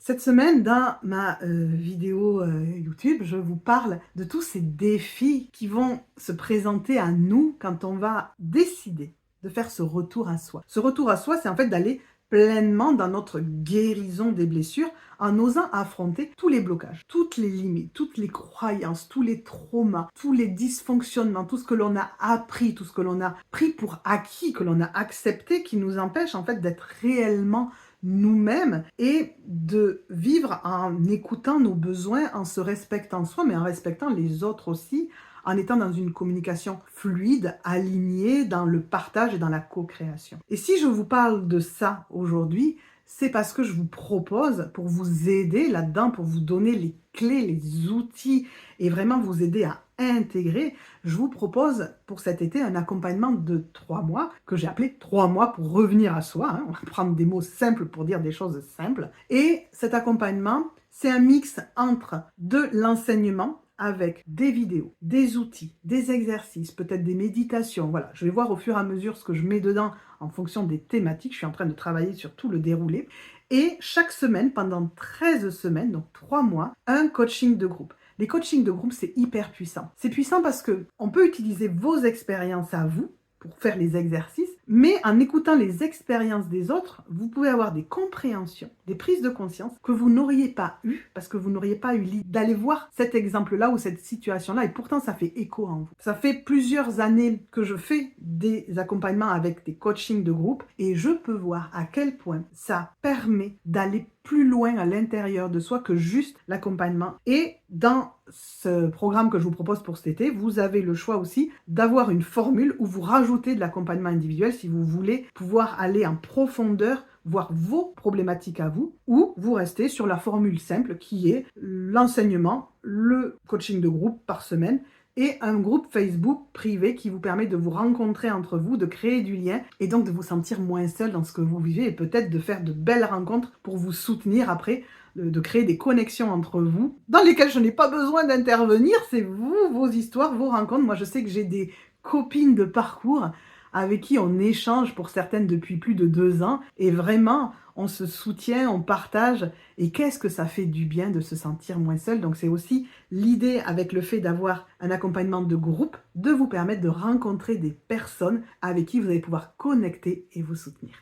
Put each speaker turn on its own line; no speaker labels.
Cette semaine, dans ma vidéo YouTube, je vous parle de tous ces défis qui vont se présenter à nous quand on va décider de faire ce retour à soi. Ce retour à soi, c'est en fait d'aller pleinement dans notre guérison des blessures en osant affronter tous les blocages, toutes les limites, toutes les croyances, tous les traumas, tous les dysfonctionnements, tout ce que l'on a appris, tout ce que l'on a pris pour acquis, que l'on a accepté, qui nous empêche en fait d'être réellement nous-mêmes et de vivre en écoutant nos besoins, en se respectant soi, mais en respectant les autres aussi, en étant dans une communication fluide, alignée, dans le partage et dans la co-création. Et si je vous parle de ça aujourd'hui, c'est parce que je vous propose, pour vous aider là-dedans, pour vous donner les clés, les outils et vraiment vous aider à intégrer, je vous propose pour cet été un accompagnement de 3 mois que j'ai appelé 3 mois pour revenir à soi. On va prendre des mots simples pour dire des choses simples. Et cet accompagnement, c'est un mix entre de l'enseignement avec des vidéos, des outils, des exercices, peut-être des méditations. Voilà, je vais voir au fur et à mesure ce que je mets dedans en fonction des thématiques. Je suis en train de travailler sur tout le déroulé. Et chaque semaine, pendant 13 semaines, donc 3 mois, un coaching de groupe. Les coachings de groupe, c'est hyper puissant. C'est puissant parce que on peut utiliser vos expériences à vous pour faire les exercices, mais en écoutant les expériences des autres, vous pouvez avoir des compréhensions, des prises de conscience que vous n'auriez pas eues parce que vous n'auriez pas eu l'idée d'aller voir cet exemple-là ou cette situation-là, et pourtant ça fait écho en vous. Ça fait plusieurs années que je fais des accompagnements avec des coachings de groupe et je peux voir à quel point ça permet d'aller plus loin à l'intérieur de soi que juste l'accompagnement. Et dans ce programme que je vous propose pour cet été, vous avez le choix aussi d'avoir une formule où vous rajoutez de l'accompagnement individuel si vous voulez pouvoir aller en profondeur, voir vos problématiques à vous, ou vous restez sur la formule simple qui est l'enseignement, le coaching de groupe par semaine, et un groupe Facebook privé qui vous permet de vous rencontrer entre vous, de créer du lien et donc de vous sentir moins seul dans ce que vous vivez et peut-être de faire de belles rencontres pour vous soutenir après, de créer des connexions entre vous dans lesquelles je n'ai pas besoin d'intervenir, c'est vous, vos histoires, vos rencontres. Moi, je sais que j'ai des copines de parcours avec qui on échange pour certaines depuis plus de 2 ans et vraiment on se soutient, on partage et qu'est-ce que ça fait du bien de se sentir moins seul. Donc c'est aussi l'idée avec le fait d'avoir un accompagnement de groupe de vous permettre de rencontrer des personnes avec qui vous allez pouvoir connecter et vous soutenir.